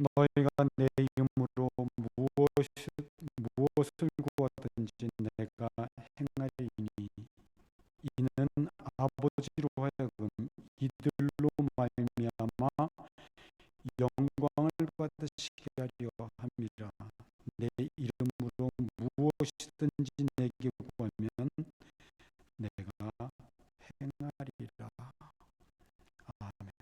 너희가 내 이름으로 무엇을 구하든지 내가 행하리니 이는 아버지로 하여금 이들로 말미암아 영광을 받으시게 하려 함이라. 내 이름으로 무엇이든지 내게 구하면 내가 행하리라. 아멘.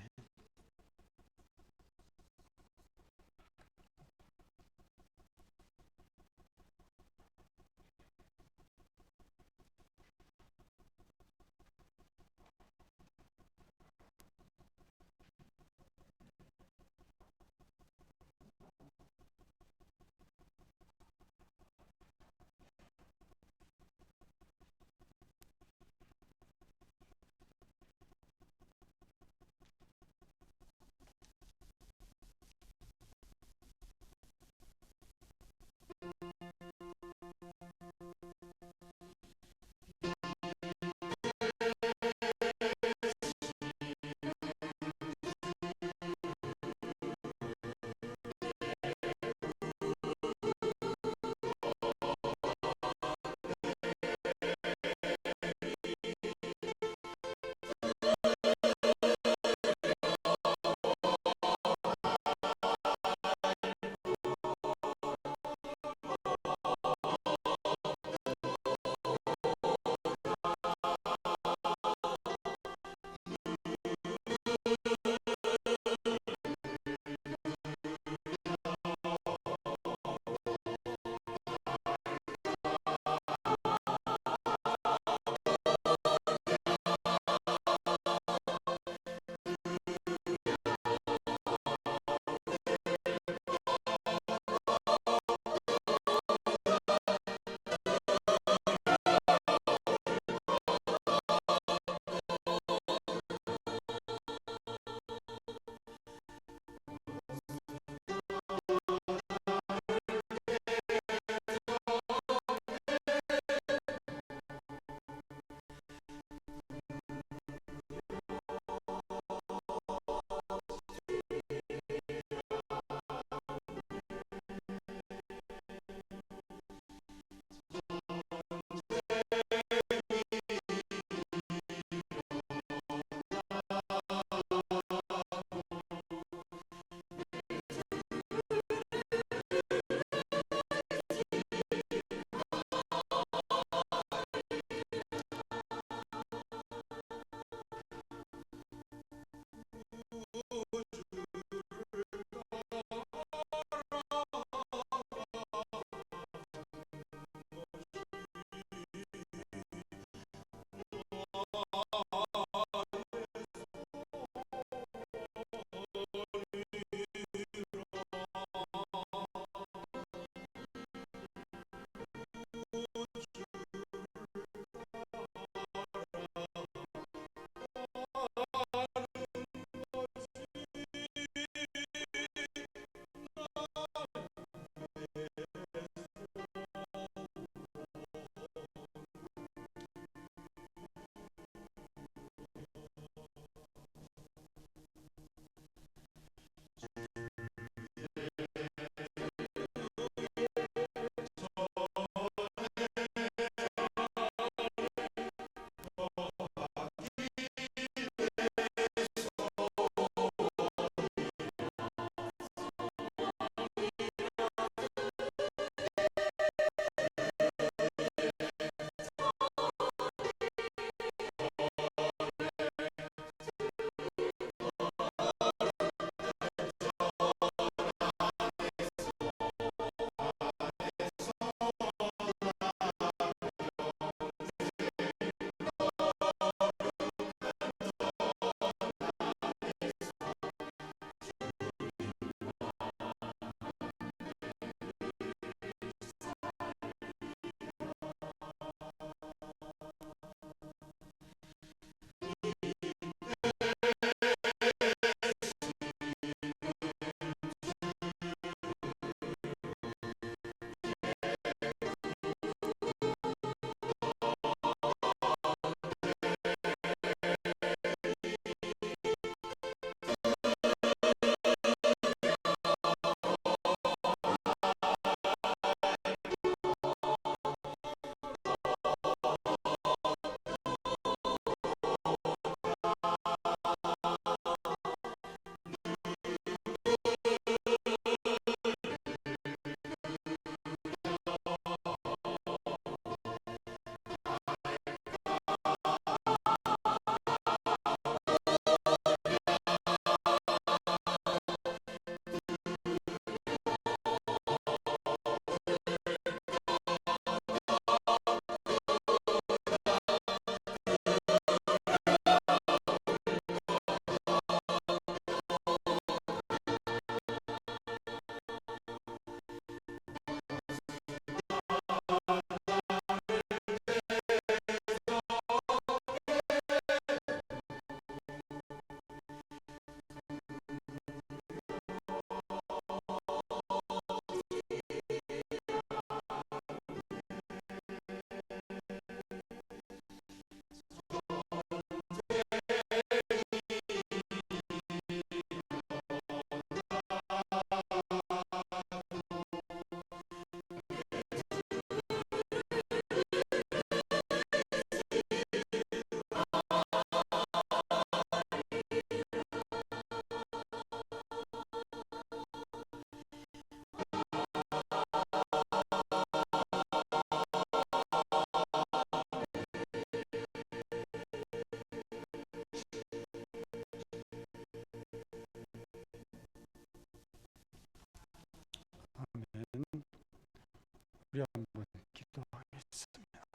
우리 한번 기도하겠습니다.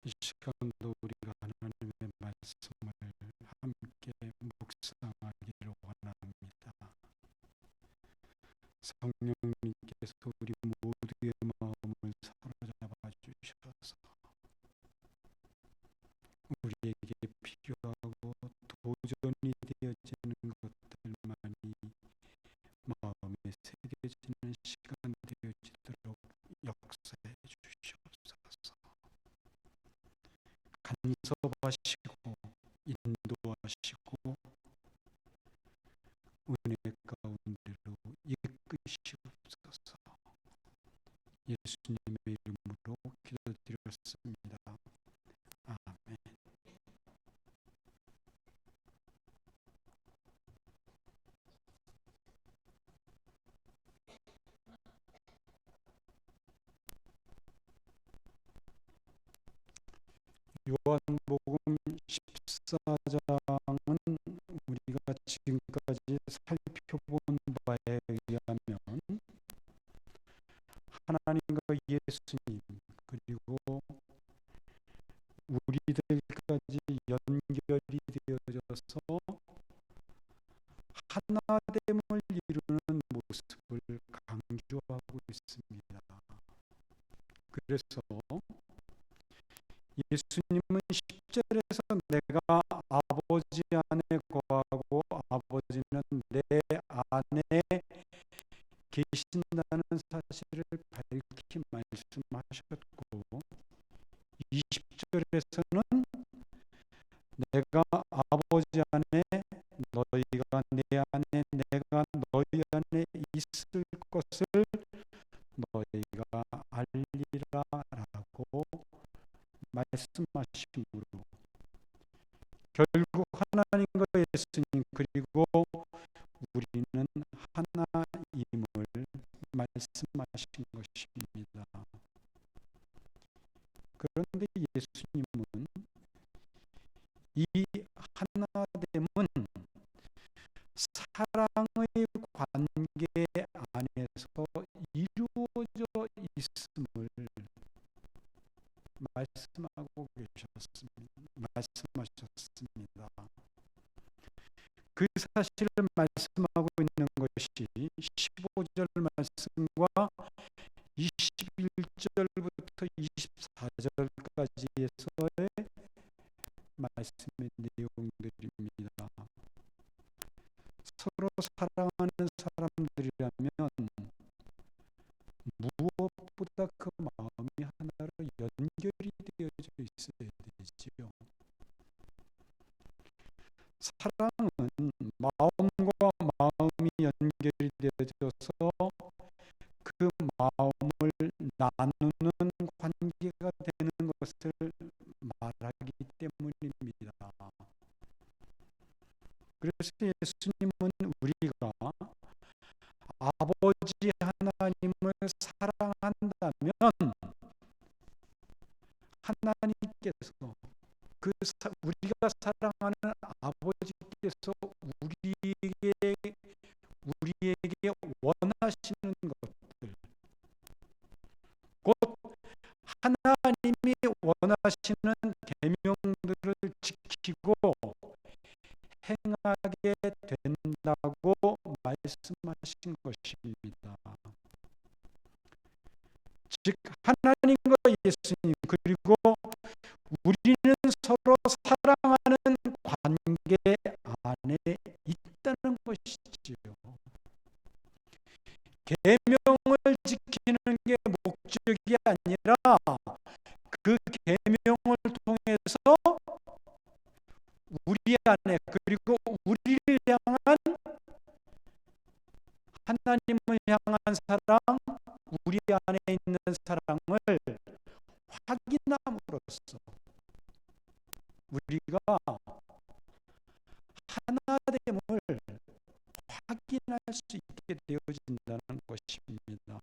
이 시간도 우리가 하나님의 말씀을 함께 묵상하기를 원합니다. 성령님께서 우리 모두의 마음을 사로잡아 주셔서 우리에게 필요하고 도전이 되어지는 것들만이 마음에 새겨지는 시간 되어지도록 역사해 주시옵소서. 간섭하시고 인도하시고 은혜 가운데로 이끄시옵소서. 예수님의 이름으로 기도드렸습니다. 아멘. 요한복음 14장은 우리가 지금까지 살펴본 바에 의하면 하나님과 예수님 그리고 우리들까지 연결이 되어져서 하나됨을 이루는 모습을 강조하고 있습니다. 그래서 예수님은 10절에서 내가 아버지 안에 거하고 아버지는 내 안에 계신다는 사실을 밝히 말씀하셨고 20절에서는 내가 아버지 안에 너희가 내 안에 내가 너희 안에 있을 것을 너희가 알리라 라고 말씀하심으로 결국 하나님과 예수님 그리고 우리는 하나임을 말씀하신 것입니다. 그런데 예수님은 이 하나됨은 사랑의 관계 안에서 이루어져 있음을 말씀하셨습니다. 그 사실을 말씀하고 있는 것이 15절 말씀과 21절부터 24절까지에서의 말씀의 내용들입니다. 서로 사랑하는 사람들이라면 무엇보다 그 마음이 하나로 연결이 되어져 있어야 되지요. 사랑은 마음과 마음이 연결이 되어져서 그 마음을 나누는 관계가 되는 것을 말하기 때문입니다. 그래서 예수님은 우리가 아버지 하나님을 사랑한다면 하나님께서 우리가 사랑하는 아버지께서 우리에게 원하시는 것들 곧 하나님이 원하시는 계명들을 지키고 행하게 된다고 말씀하신 것입니다. 즉 하나님과 예수님 그리고 우리는 서로 사랑하는 관계 안에 있다는 것이지요. 계명을 지키는 게 목적이 아니라 그 계명을 통해서 우리 안에 그리고 우리를 향한 하나님을 향한 사랑, 우리 안에 있는 사랑을 확인함으로써 우리가 하나됨을 확인할 수 있게 되어진다는 것입니다.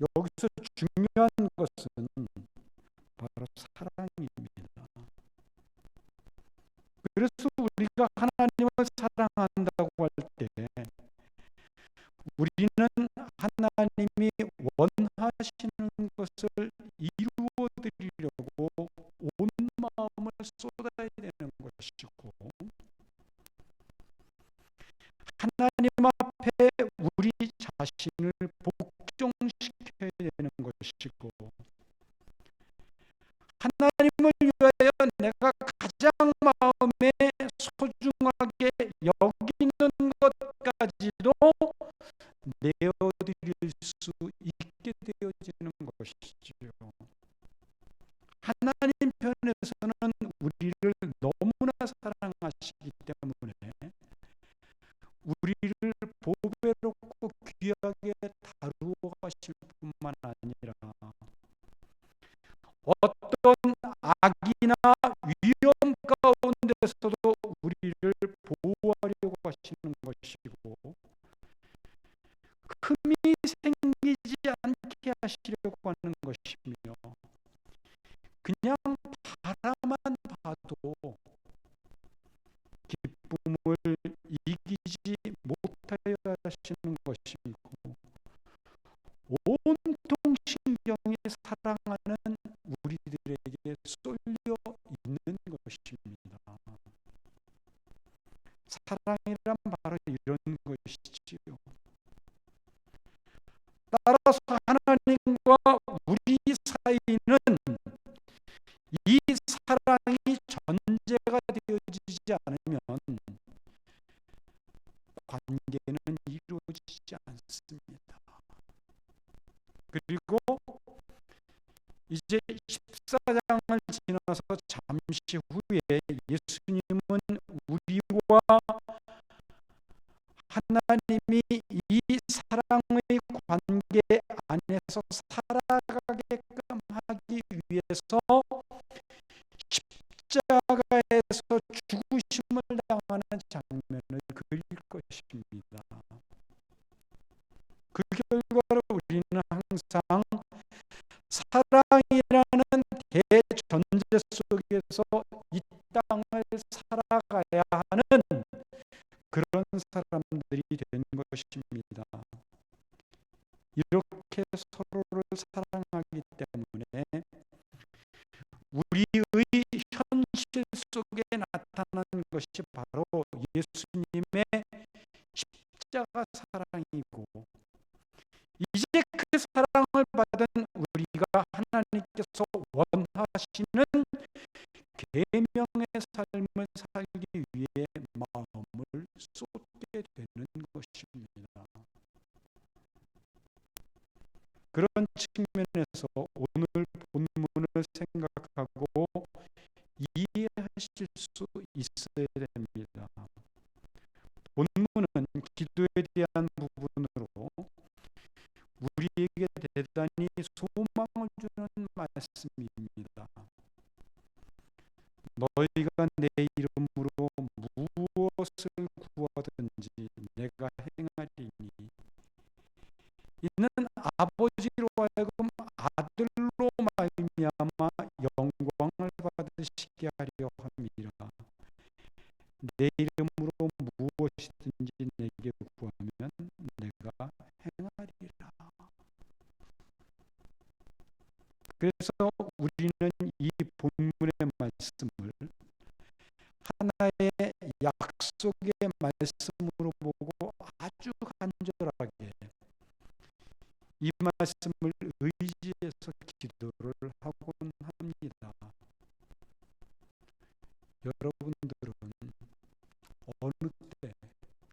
여기서 중요한 것은 하나님 앞에 우리 자신을 복종시켜야 되는 것이고, 하나님을 위하여 내가 가장 마음에 소중하게 여기는 것까지도 내어드릴 수 있게 되어지는 것이지요. 하나님 편에서는 우리를 너무나 사랑하시기 때문에 우리를 보배롭고 귀하게 다루어 가실 뿐만 아니라 어떤 악이나 위험 가운데서도 우리를 보호하려고 하시는 것이고, 흠이 생기지 않게 하시려고 하는 것이며, 그냥 바라만 봐도 기쁨을 이기지 못하여 하시는 것이고, 온통 신경이 사랑하는 우리들에게 쏠려 있는 것입니다. 사랑이란 바로 이런 것이지요. 따라서 하나님과 우리 사이는 이 사랑이 전제가 되어지지 않으면 관계는 이루어지지 않습니다. 그리고 이제 14장을 지나서 잠시 후에 예수님은 우리와 하나님이 이 사랑의 관계 안에서 살아가게끔 하기 위해서 십자가에서 죽으심을 당하는 장면을 그릴 것입니다. 그 결과로 우리는 항상 사랑이라는 대전제 속에서 이 땅을 살아가야 하는 그런 사람들이 되는 것입니다. 이렇게 서로를 사랑하기 때문에 우리의 현실 속에 나타나는 것이 바로 예수님의 십자가 사랑이고, 이제 그 사랑을 받은 우리가 하나님께서 원하시는 계명의 삶을 살기 위해 마음을 쏟게 되는 것입니다. 그런 측면에서 오늘 본문을 생각하고 이해하실 수 있어야 됩니다. 본문은 기도에 대한 부분으로 우리에게 대단히 소망을 주는 말씀입니다. 너희가 내 이름으로 무엇을 구하든지 내가 행하리니, 이는 아버지로 하여금 아들로 말미암아 영광을 받으시게 하려 함이라. 내 이름으로 무엇이든지 내게 구하면 내가 행하리라. 그래서 우리는 이 본문의 말씀을 하나의 약속의 말씀으로 보고 아주 간절하게 이 말씀을 의지해서 기도를 하곤 합니다. 여러분들은 어느 때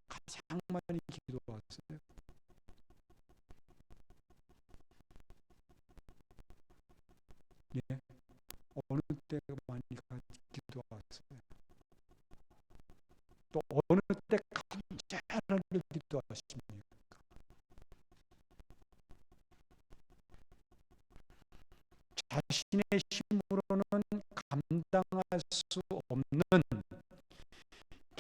가장 많이 기도하세요? 예, 어느 때 많이 기도하세요? 또 어느 때 간절하게 기도하십니까? 자신의 힘으로는 감당할 수 없는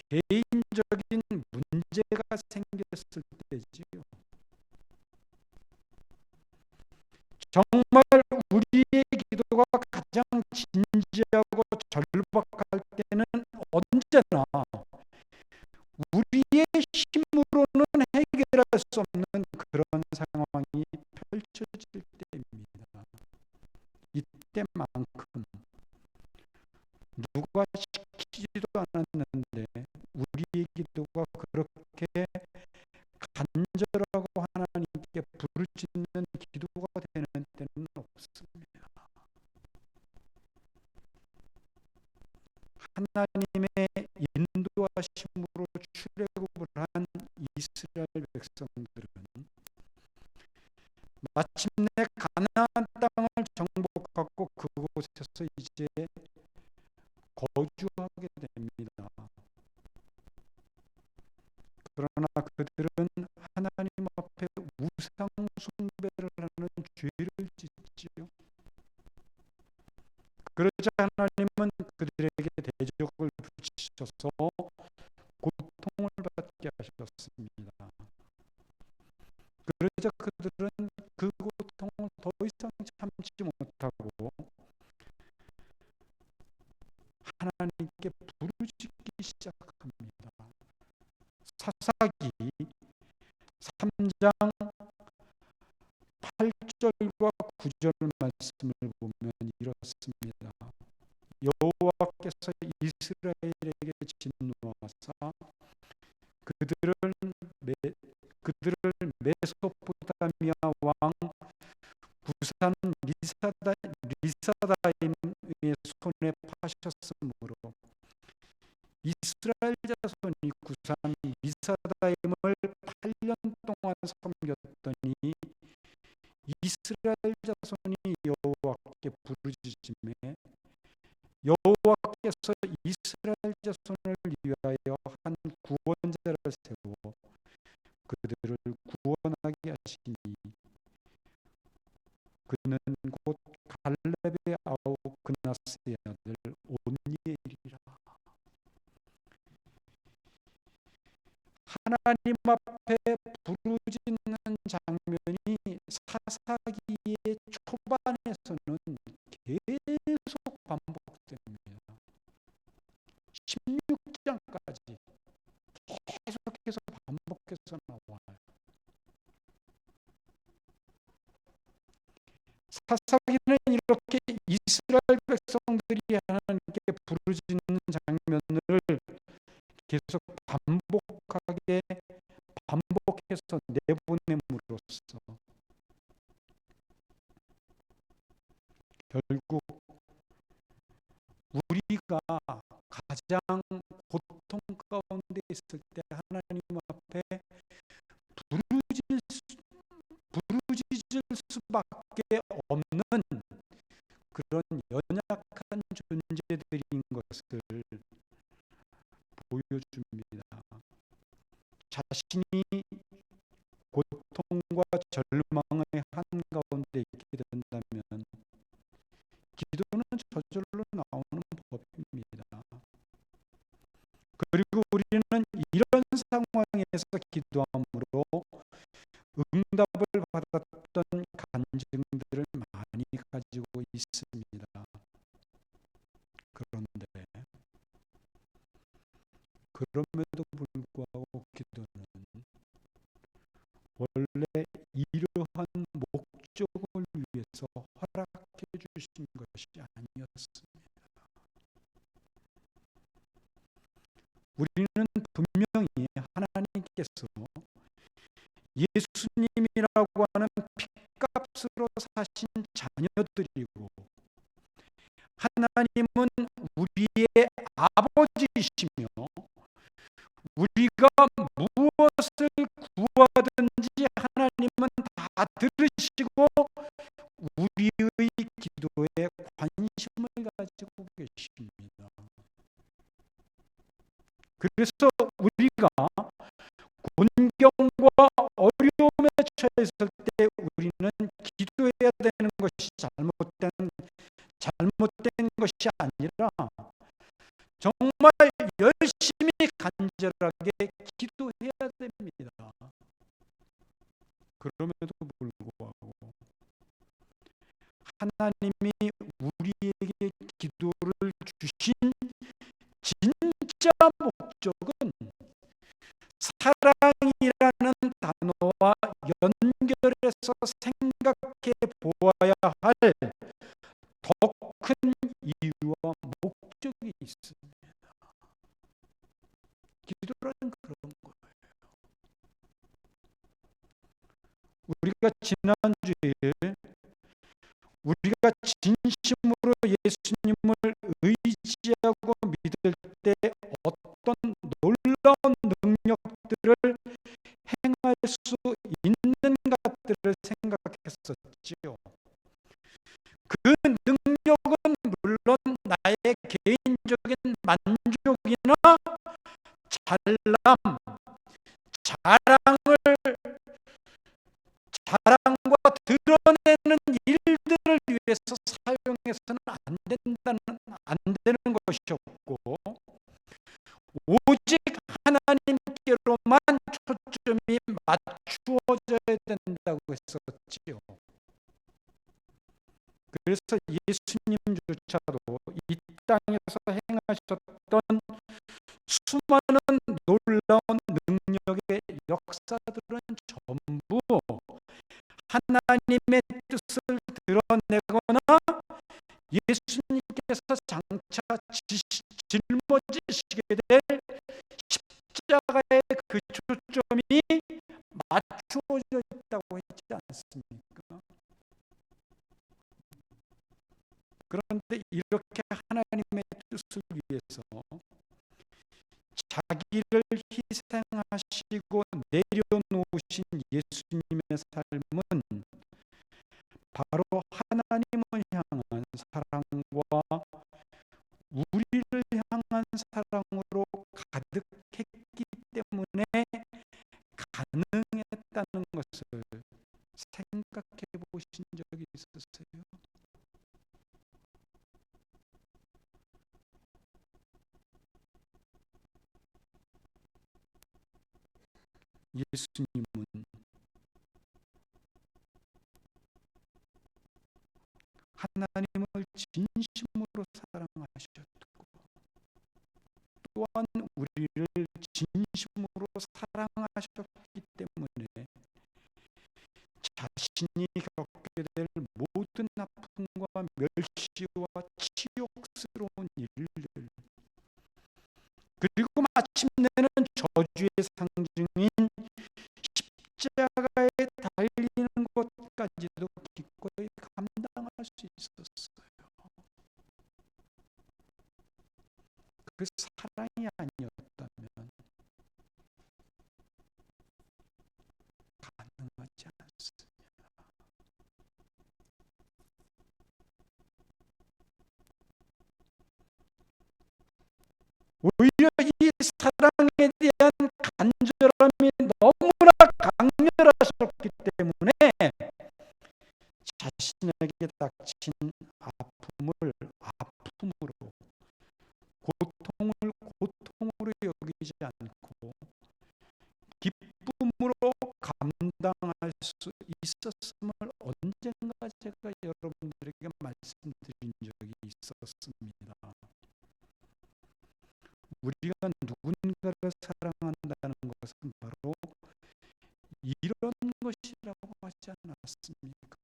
개인적인 문제가 생겼을 때지요. 정말 우리의 기도가 가장 진지하고 절박할 때는 언제나 우리의 힘으로는 해결할 수 없는 그런 상황이 펼쳐질 때입니다. 이때만큼 누가 시키지도 않았는데 우리의 기도가 그렇게 백성들은 마침내 가나안 땅을 정복하고 그곳에서 이제 거주하게 됩니다. 그러나 그들은 하나님 앞에 우상 숭배를 하는 죄를 짓지요. 그러자 하나님은 그들에게 대적을 붙이셔서 고통을 받게 하셨습니다. 그러자 그들은 그 고통을 더 이상 참지 못하고 하나님께 부르짖기 시작합니다. 사사기 3장 8절과 9절 말씀을 보면 이렇습니다. 여호와께서 이스라엘에게 진노하사 그들을 메소포타미아 왕 구산 리사다임의 손에 파셨으므로 이스라엘 자손이 구산 리사다임을 8년 동안 섬겼더니 이스라엘 자손이 여호와께 부르짖음에 여호와께서 이스라엘 자손을 위하여 한 구원자를 세워 그들을 구원하게 하시니 그는 곧 갈렙의 아우 그나스의 아들 온니엘이라. 하나님 앞에 부르짖는 장면이 사사기의 초반에서는 계속 반복됩니다. 16장까지 계속해서 반복해서 나와요. 사사기는 이렇게 이스라엘 백성들이 하나님께 부르짖는 장면을 계속 반복해서 내보냄으로써 결국 우리가 가장 고통 가운데 있을 때 하나님 앞에 부르짖을 수밖에 없는 그런 연약한 존재들인 것을 보여줍니다. 자신이 고통과 절망의 한가운데 있게 된다면 기도는 저절로 나오는 법입니다. 그리고 우리는 이런 상황에서 기도함으로 응답을 받았던 간증들을 많이 가지고 있습니다. 그럼에도 불구하고 기도는 원래 이러한 목적을 위해서 허락해 주신 것이 아니었습니다. 우리는 분명히 하나님께서 예수님이라고 하는 핏값으로 사신 자녀들이고 하나님은 우리의 아버지이시며 우리가 무엇을 구하든지 하나님은 다 들으시고 우리의 기도에 관심을 가지고 계십니다. 그래서 우리가 곤경과 어려움에 처했을 때 우리는 기도해야 되는 것이 잘못된 것이 아니라 정말 열심히 간절하게 기도해야 됩니다. 그럼에도 불구하고 하나님이 우리에게 기도를 주신 진짜 목적은 사랑이라는 단어와 연결해서 생각해 보아야 할 더 큰 이유와 목적이 있습니다. 기도라는 그런 거예요. 우리가 지난주에 우리가 진심으로 예수님을 의지하고 믿을 때 어떤 놀라운 능력들을 행할 수 있는 것들을 생각했었지요. 그 능력은 물론 나의 개인적인 만족이나 잘남, 자랑과 드러내는 일들을 위해서 사용해서는 안 되는 것이었고, 오직 하나님께로만 초점이 맞추어져야 된다고 했었지요. 그래서 예수님조차도 이 땅에서 행하셨던 수많은 놀라운 능력의 역사들은 전부 하나님의 뜻을 드러내거나 예수님께서 장차 짊어지시게 될 십자가의 그 초점이 맞추어져 있다고 했지 않습니까? 그런데 이렇게 하나님의 뜻을 위해서 자기를 희생하시고 내려놓으신 예수님의 삶은 바로 하나님을 향한 사랑과 우리를 향한 사랑으로 가득했기 때문에 가능했다는 것을 생각해 보신 적이 있으세요? 예수님은 하나님을 진심으로 사랑하셨고 또한 우리를 진심으로 사랑하셨기 때문에 자신이 겪게 될 모든 아픔과 멸시와 치욕스러운 일들, 그리고 마침내는 저주의 상징인 십자가에 달리는 것까지도 기꺼이 감당할 수 있었어요. 그 사랑이 아니었다면 가능하지 않습니다. 오히려 이 사랑에 대한 간절함이 너무나 강렬하셨기 때문에 자신에게 닥친 아픔으로 고통을 고통으로 여기지 않고 기쁨으로 감당할 수 있었음을 언젠가 제가 여러분들에게 말씀드린 적이 있었습니다. 우리가 누군가를 사랑한다는 것은 바로 이런 것이라고 하지 않았습니까?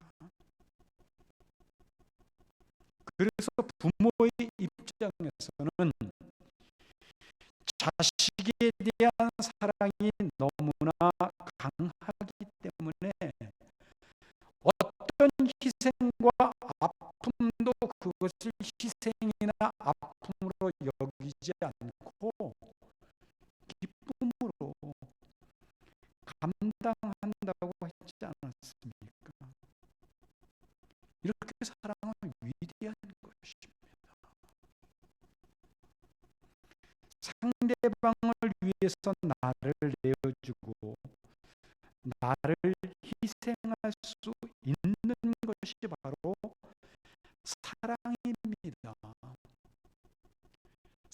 그래서 부모의 입장에서는 자식에 대한 사랑이 너무나 강하기 때문에 어떤 희생과 아픔도 그것을 희생이나 아픔으로 여기지 않고 기쁨으로 감당한다고 했지 않았습니까? 이렇게 사랑은 위대한 것입니다. 상대방을 위해서 나를 내어주고 나를 희생할 수 있는 것이 바로 사랑입니다.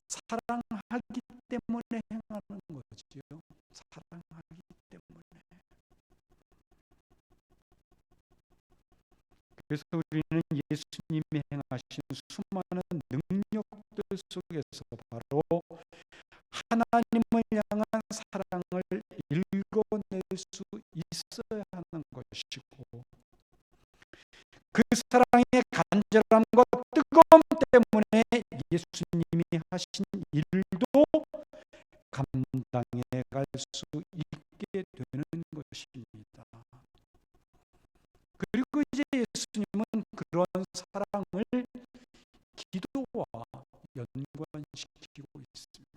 사랑하기 때문에 행하는 거지요. 사랑하기 때문에. 그래서 우리는 예수님이 행하신 수많은 능력들 속에서 바로 하나님을 향한 사랑을 읽어낼 수 있어야 하는 것이고, 그 사랑의 간절함과 뜨거움 때문에 예수님이 하신 일도 감당해 갈 수 있게 되는 것입니다. 그리고 이제 예수님은 그런 사랑을 기도와 연관시키고 있습니다.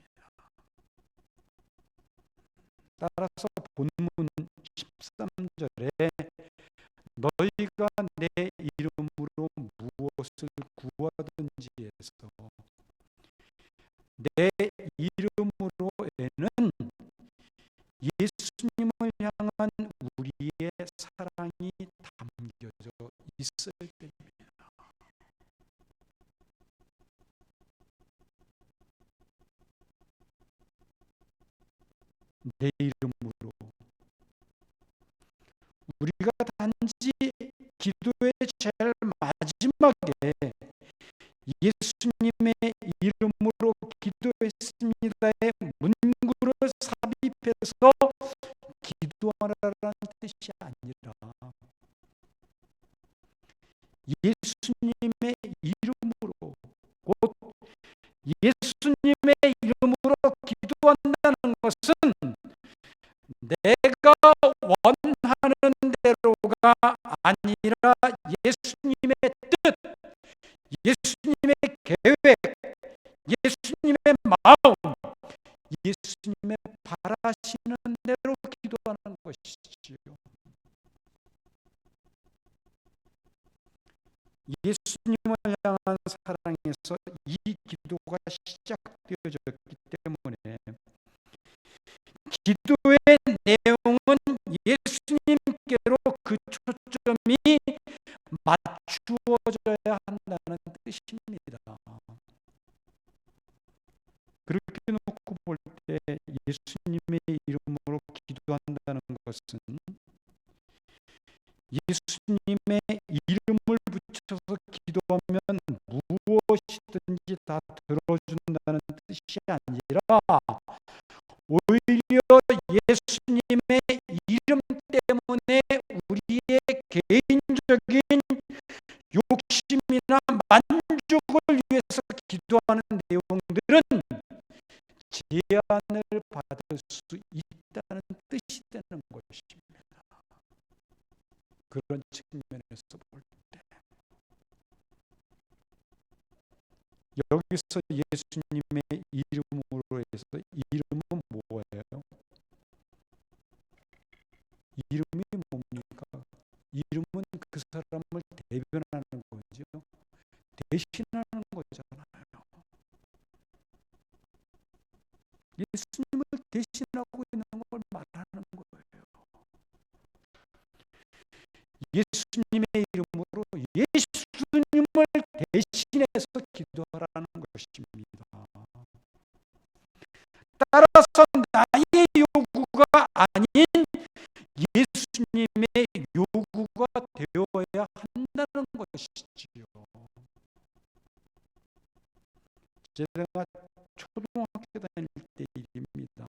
따라서 본문 13절에 너희가 내 이름으로 무엇을 구하든지 해서, 내 이름으로에는 예수님을 향한 우리의 사랑이 담겨져 있을 때입니다. 내 이름으로 우리가 단지 기도의 제일 마지막에 예수님의 이름으로 기도했습니다의 문구를 삽입해서 기도하라는 뜻이 아니라, 예수님의 이름으로, 곧 예수님의 이름으로 기도한다는 것은 내가 원하는 대로가 아니라 예수님의 뜻, 예수님의 계획, 예수님의 마음, 예수님의 바라시는 대로 기도하는 것이지요. 예수님을 향한 사랑에서 이 기도가 시작되어졌기 때문에 기도의 내용은 예수님께로 그 초점이 맞추어져야 한다는 뜻입니다. 그렇게 놓고 볼 때 예수님의 이름으로 기도한다는 것은 예수님의 이름을 붙여서 기도하면 무엇이든지 다 들어준다는 뜻이 아니라, 오히려 예수님의 이름 때문에 우리의 개인적인 욕심이나 만족을 위해서 기도하는 내용들은 제한을 받을 수 있다는 뜻이 되는 것입니다. 그런 측면에서 볼 때 여기서 예수님의 이름으로 해서, 이름은 뭐예요? 이름이 뭡니까? 이름은 그 사람을 대변하는 거죠. 대신하는 거잖아요. 예수님을 대신하고 있는 걸 말하는 거예요. 예수님의 이름으로 예수님을 대신해서 기도하라는 것입니다. 따라서 나의 요구가 아닌 예수님의 요구가 되어야 한다는 것이지요. 제가 초등학교 다닐 때 일입니다.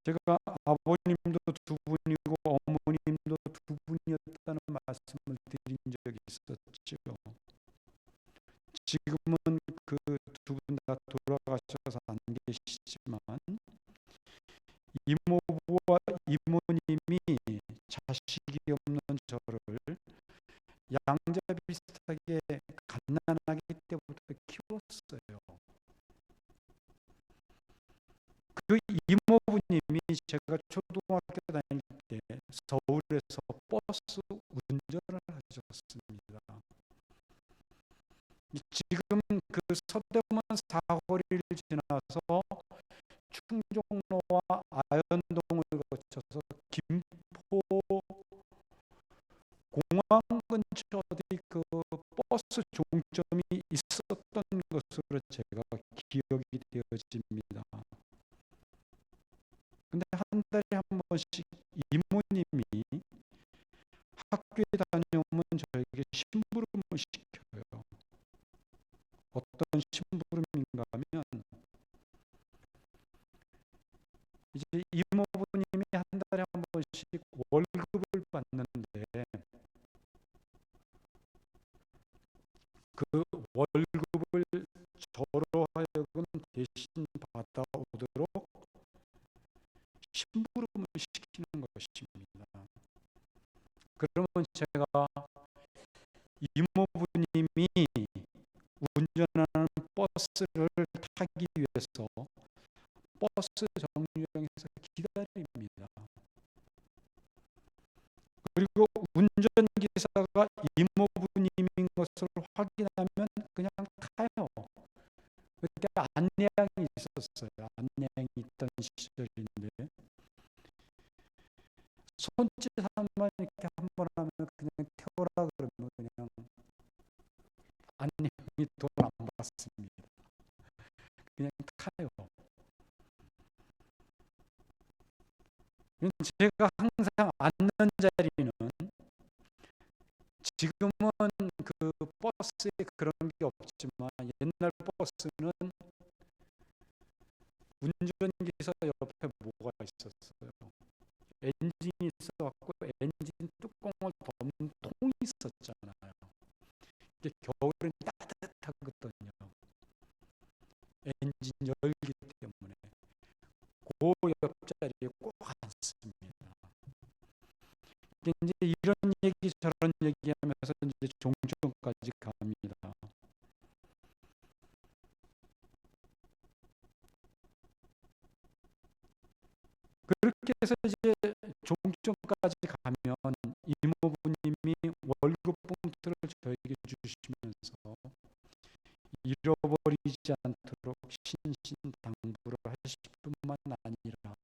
제가 아버님도 두 분이고 어머님도 두 분이었다는 말씀을 드린 적이 있었죠. 지금은 그 두 분 다 돌아가셔서 안 계시지만, 이모부와 이모님이 자식이 없는 저를 양자 비슷하게 갓난아기 때부터 키웠어요. 그 이모부님이 제가 초등학교 다닐 때 서울에서 버스 운전을 하셨습니다. 지금 그 서대문 사거리를 지나서 충정로와 아현동을 거쳐서 김포 공항 근처 어디 그 버스 종점이 있었던 것으로 제가 기억이 되어집니다. 근데 한 달에 한 번씩 이모님이 학교에 다녀오면 저에게 심부름을 시켜요. 어떤 심부름인가 하면, 이제 이모부님이 한 달에 한 번씩 월급을 받는데, 그 월급을 저로 하여금 대신 받아오도록 심부름을 시키는 것입니다. 그러면 제가 이모부님이 운전하는 버스를 타기 위해서 버스 정류장에서 기다립니다. 그리고 운전기사가 이모부님인 것을 확인하면 그냥 타요. 그때 안내양이 있었어요. 안내양이 있던 시절인데 손짓 한번 이렇게 한번 하면 그냥 태워라 그러면 그냥 안내양이 돈 안 받습니다. 그냥 타요. 제가 항상 앉는 자리는 지금은 그 버스에 그런 게 없지만 옛날 버스는 운전기사 옆에 뭐가 있었어요. 엔진이 있어갖고 엔진 뚜껑을 덮는 통이 있었잖아요. 이게 겨울엔 따뜻하거든요. 엔진 열기 때문에 그 옆자리에 꼭 앉습니다. 이제 이런 얘기 저런 얘기하면서 이제 종점까지 갑니다. 그렇게 해서 이제 종점까지 가면 이모부님이 월급 봉투를 저에게 주시면서 잃어버리지 않도록 신신당부를 하실 뿐만 아니라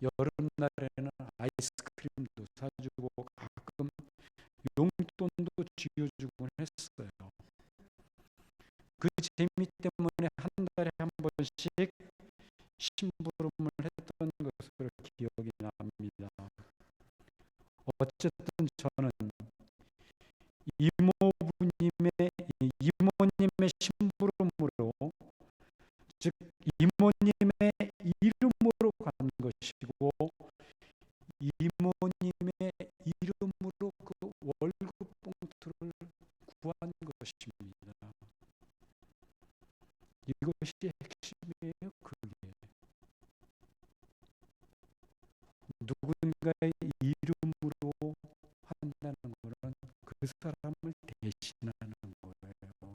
여름날에는 아이스크림도 사주고 가끔 용돈도 쥐어주곤 했어요. 그 재미 때문에 한 달에 한 번씩 심부름을 했던 것으로 기억이 납니다. 어쨌든 저는 이모님의 심부름으로, 즉 이모님의 이름으로 간 것이고 이모님의 이름으로 그 월급 봉투를 구한 것입니다. 이것이 핵심이에요. 그게 누군가의 이름으로 한다는 것은 그 사람을 대신하는 거예요.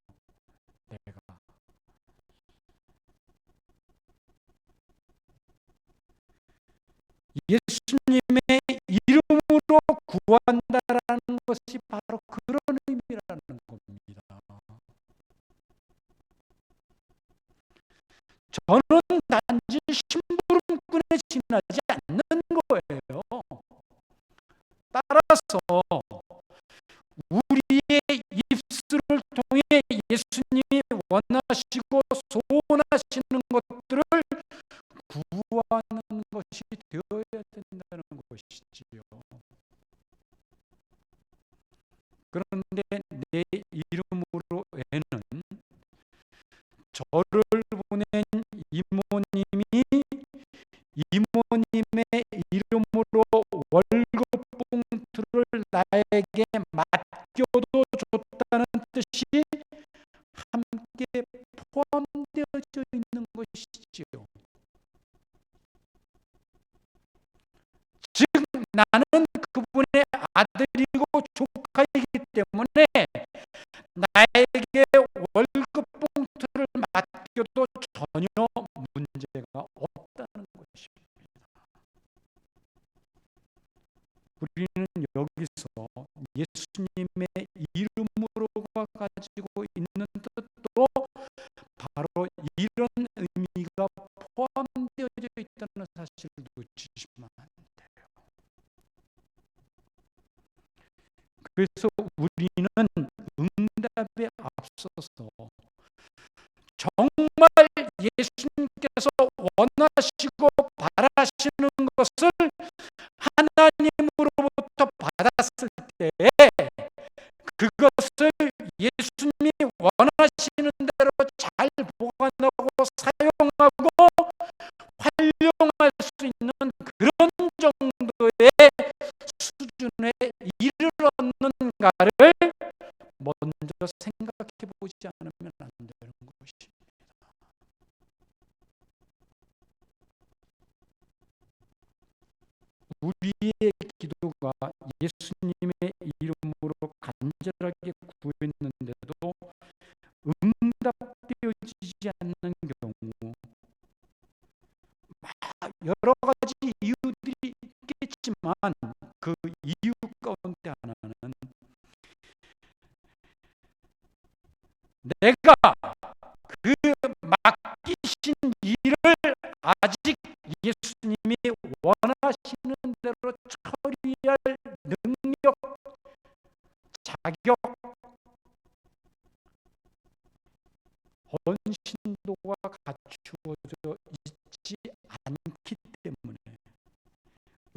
내가 예수님의 이름으로 구한다라는 것이 바로 그런 의미라는 겁니다. 저는 단지 심부름꾼에 지나지 않는 거예요. 따라서 우리의 입술을 통해 예수님이 원하시고 소원하시는 것들을 구하는 것이 되어야 된다는 것이지요. 그런데 내 이름으로에는 저를 보낸 이모님이 이모님의 이름으로 월급 봉투를 나에게 맡겨도 줬다는 뜻이 함께 포함되어져 있는 것이지요. 즉 나는 그분의 아들이고 조카이기 때문에 나에게 월급 봉투를 맡겨도 전혀 문제가 없다는 것입니다. 우리는 여기서 예수님의 이름으로 가지고 있는 뜻도 바로 이런 의미가 포함되어져 있다는 사실을 놓치시면 안 돼요. 그래서 우리는 응답에 앞서서 정말 예수님께서 원하시고 바라시는 것을 하나님으로부터 받았을 때에 그것을 예수님이 원하시는 대로 잘 보관하고 사용하고 활용할 수 있는 그런 정도의 수준에 이르렀는가를 먼저 생각해 보지 않으면 안 되는 것입니다. 우리의 기도가 예수님의 이름으로 간절하게 구했는데도 응답되어지지 않는 경우 여러 가지 이유들이 있겠지만 그 이유 가운데 하나는 내가 그 맡기신 일을 아직 예수님이 원하시는 대로 처리할 능력, 자격, 헌신도가 갖추어져 있지 않기 때문에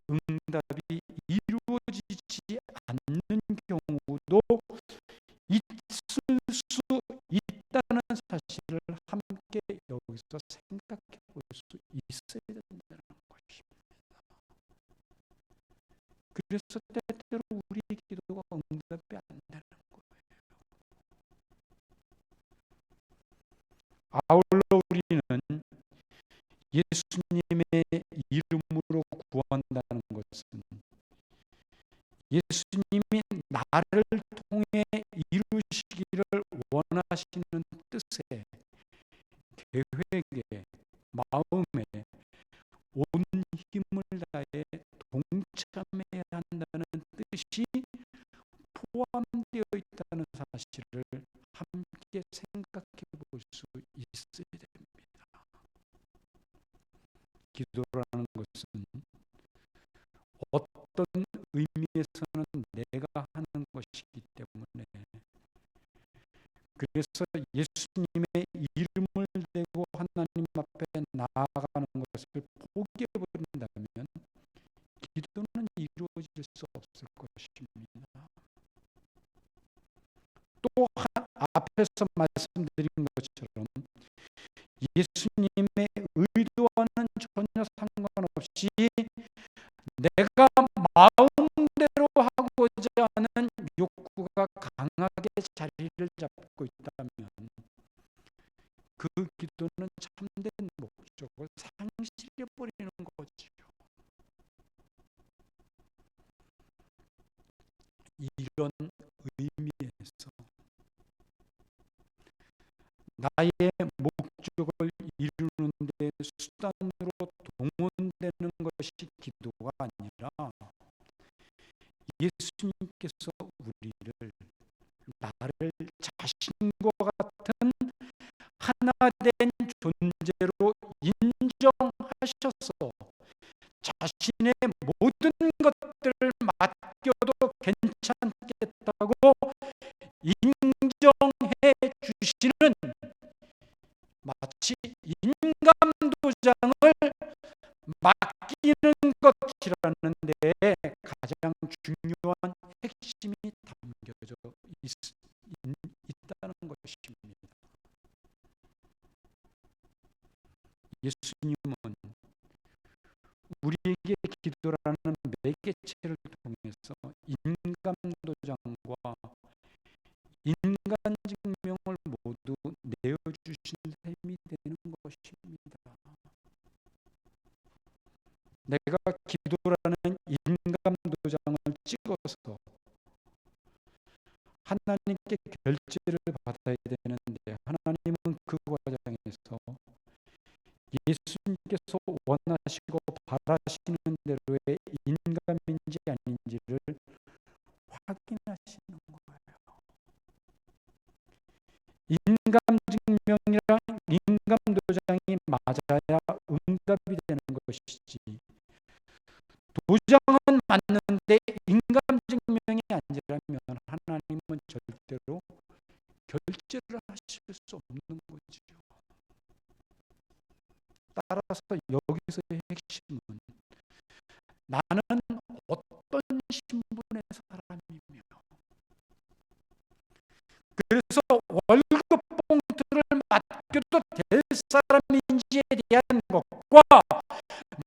응답이 이루어지지 않는 경우도 있을 수 있다는 사실을 함께 여기서 생각해 볼 수 있어야 된다는 것입니다. 그래서 때때로 우리 기도가 응답이 안 되는 거예요. 아울러 우리는 예수님의 이름으로 구한다는 것은 예수님이 나를 통해 이루시기를 원하시는 뜻에, 계획에, 마음에 온 힘을 다해 동참해야 한다는 뜻이 포함되어 있다는 사실을 함께 생각해 볼 수 있어야 됩니다. 기도라는 것은 어떤 의미에서는 내가 하는 것이기 때문에, 그래서 예수님의 이름을 대고 하나님 앞에 나아가는 것을 포기해버린다면 기도는 이루어질 수 없을 것입니다. 또 앞에서 말씀드린 것처럼 예수님의 의도와는 전혀 상관없이 내가 마음대로 하고자 하는 욕구가 강하게 자리를 잡고 있다면 그 기도는 참된 목적을 상실해버리는 거지요. 이런 의미에서 나의 목적을 이루는 데 수단으로 동원되는 것이 기도가 아니라 예수님께서 우리를, 나를 자신과 같은 하나된 존재로 인정하셔서 자신의 모든 것들을 맡겨도 괜찮겠다고 인정해 주시는, 마치 인감도장을 맡기는 것이라는 데에 가장 중요한 핵심이 담겨져 있다는 것입니다. 예수님은 우리에게 기도라는 매개체를 통해서 인감도장과 인간 증명을 모두 내어주신 셈이 되는 것입니다. 내가 기도라는 인감도장을 찍어서 하나님께 결제를 받아야 되는데, 하나님은 그 과정에서 예수님께서 원하시고 바라시는 대로의 인감인지 아닌지를 확인하시는 거예요. 인감 증명이랑 인감 도장이 맞아야 응답이 되는 것이지, 도장은 맞는데 인감 증명이 아니라면 하나님은 절대로 결제를 하실 수 없는 거지요. 따라서 여기서의 핵심은 나는 어떤 신분의 사람이며, 그래서 월급 봉투를 맡겨도 될 사람인지에 대한 것과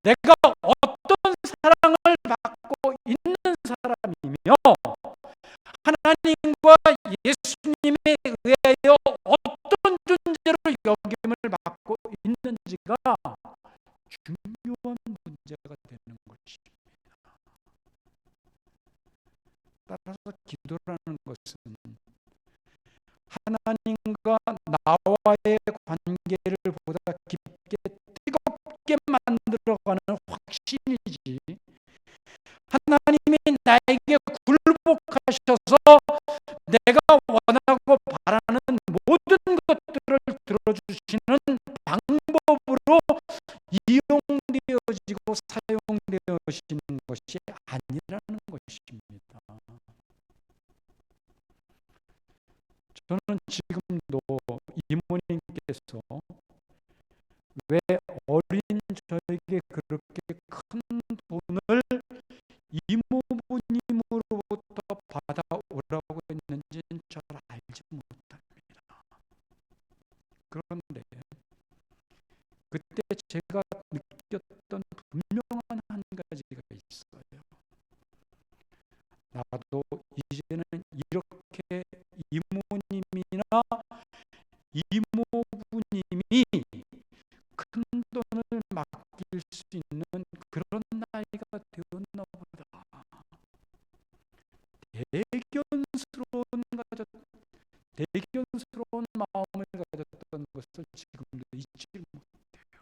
내가 어떤 사랑을 받고 있는 사람이며 하나님과 예수님에 의하여 어떤 존재로 여김을 받고 있는지가 중요한 문제가 되는 것입니다. 따라서 기도라는 것은 하나님과 나와의 관계를 보다 깊게 뜨겁게 만들어가는 당신이지. 하나님이 나에게 굴복하셔서 내가 원하고 바라는 모든 것들을 들어주시는 방법으로 이용되어지고 사용되어지는 것이 아니라는 것입니다. 저는 지금도 이모님께서 왜 어린 저에게 그렇게 큰 돈을 이모부님으로부터 받아오라고 했는지는 잘 알지 못합니다. 그런데 그때 제가 느꼈던 분명한 한 가지가 있어요. 나도 이제는 이렇게 이모님이나 이모부님이 큰 돈을 맡길 수 있는 그런 나이가 되었나 보다. 대견스러운 마음을 가졌던 것을 지금도 잊지 못해요.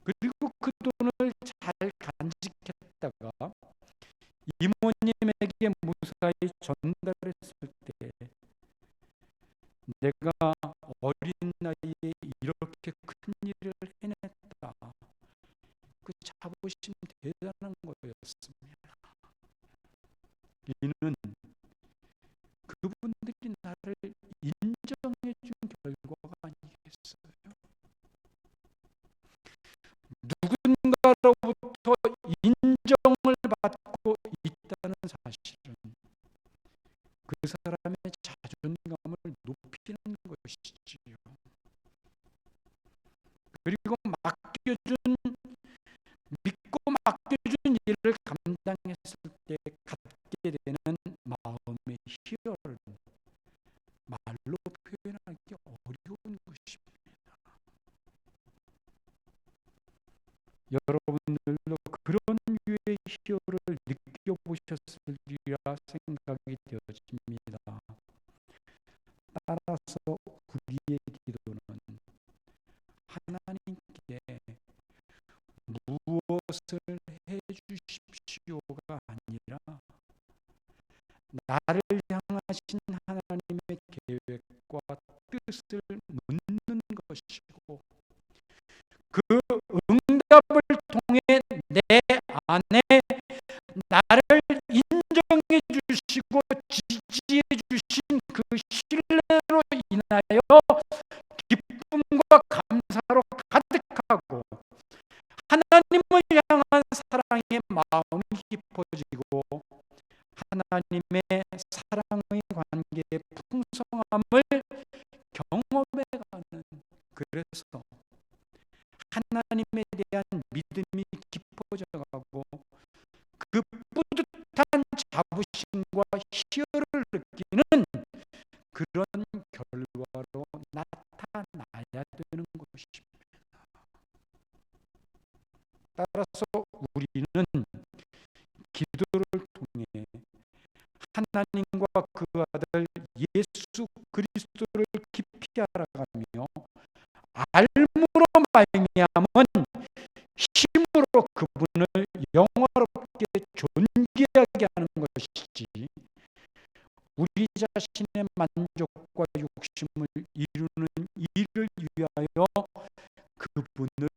그리고 그 돈을 잘 간직했다가 이모님에게 무사히 전달했을 때 내가 어린 나이에 이렇게 큰 일을 해냈다. 그 자부심 대단한 거였습니다. 이는 그분들이 나를 인정해 준 결과가 아니겠어요? 누군가로부터 인정을 받고 있다는 사실은 그 사람의 자존감을 높이는 것이지요. 그리고 믿고 맡겨준 일을 감당했을 때 갖게 되는 마음의 희열은 말로 표현하기 어려운 것입니다. 여러분들도 그런 류의 희열을 느껴보셨으리라 생각이 되어집니다. 따라서 우리의 기도는 하나님께 무엇을 해주십시오가 아니라 나를 향하신 하나님의 계획과 뜻을 묻는 것이고 그 응답을 통해 내 안에 나를 인정해 주시고 지지해 주신 그 신뢰로 인하여 기쁨과 감사로 가득하고 하나님을 향한 사랑의 마음이 깊어지고 하나님의 사랑의 관계의 풍성함을 경험해가는, 그래서 하나님에 대한 믿음이 깊어져가고 그 뿌듯한 자부심과 희열을 느끼는 그런 결과로 나타나야 되는 것입니다. 따라서 우리는 기도를 통해 하나님과 그 아들 예수 그리스도를 깊이 알아가며 알므로 말미암은 힘으로 그분을 영화롭게 존귀하게 하는 것이지 우리 자신의 만족과 욕심을 이루는 일을 위하여 그분을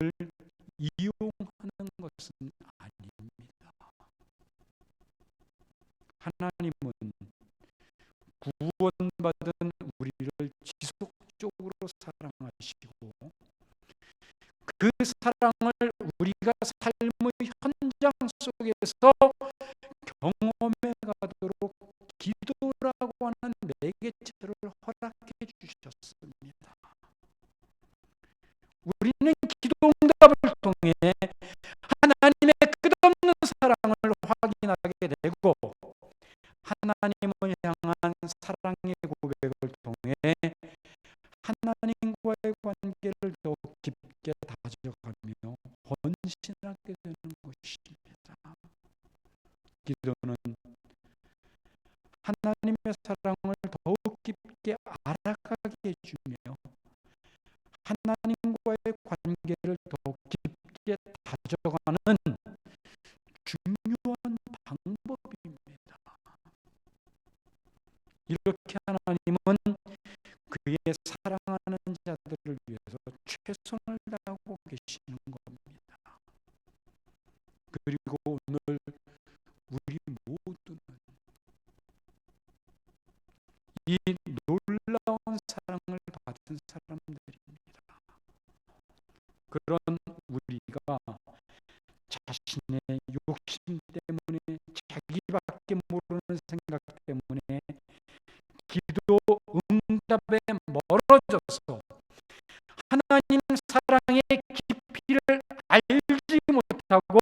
이용하는 것은 아닙니다. 하나님은 구원받은 우리를 지속적으로 사랑하시고 그 사랑을 우리가 삶의 현장 속에서 경험해 가도록 기도라고 하는 매개체를 허락해 주셨습니다. 우리는 기도 응답을 통해 하나님의 끝없는 사랑을 확인하게 되고 하나님을 향한 사랑의 고백을 통해 하나님과의 관계를 더 깊게 다져가며 헌신하게 되는 것입니다. 기도는 하나님의 사랑을 더욱 깊게 알아가게 해주며 하나님과의 관계를 더욱 가져가는 중요한 방법입니다. 이렇게 하나님은 그의 사랑하는 자들을 위해서 최선을 다하고 계시는 겁니다. 그리고 오늘 우리 모두는 이 놀라운 사랑을 받은 사람들입니다. 그런 우리가 자신의 욕심 때문에, 자기밖에 모르는 생각 때문에 기도 응답에 멀어져서 하나님 사랑의 깊이를 알지 못하고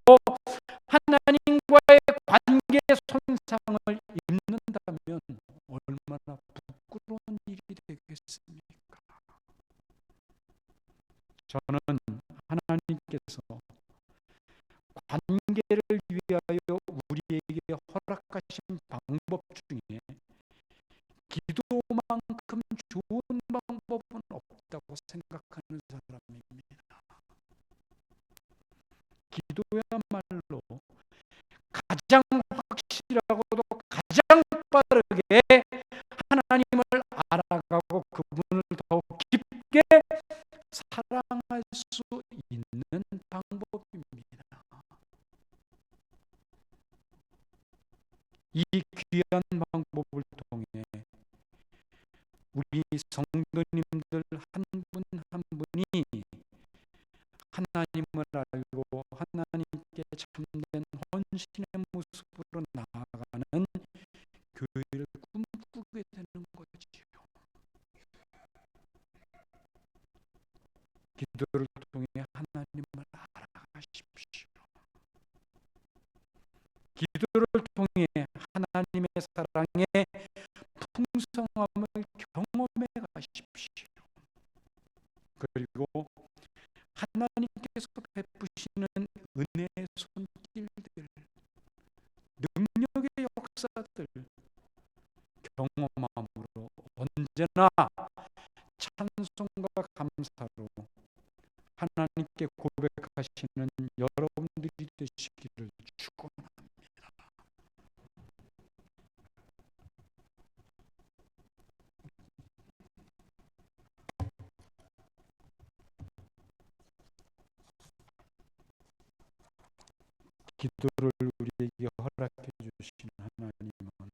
하나님과의 관계 손상을 입는다면 얼마나 부끄러운 일이 되겠습니까? 저는 하나님께서 관계를 위하여 우리에게 허락하신 방법 중에 기도만큼 좋은 방법은 없다고 생각하는 사람입니다. 기도야말로 가장 확실하고도 가장 빠르게 하나님을 알아가고 그분을 더욱 깊게 사랑할 수 있는 방법입니다. 이 귀한 방법을 통해 우리 성도님들 한 분 한 분이 하나님을 알고 하나님께 참된 헌신의 모습으로 나아가는 교회를 꿈꾸게 되는 거지요. 기도를 통해 하나님을 알아가십시오. 기도를 통해 하나님의 사랑의 풍성함을 경험해 가십시오. 그리고 하나님께서 베푸시는 은혜의 손길들, 능력의 역사들 경험함으로 언제나 찬송과 감사로 하나님께 고백하시는 여러분들이 되시기를 축원합니다. 기도를 우리에게 허락해 주신 하나님은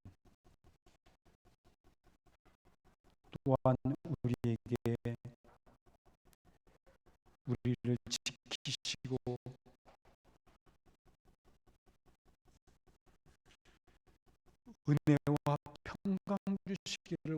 또한 우리에게 우리를 지키시고 은혜와 평강 주시기를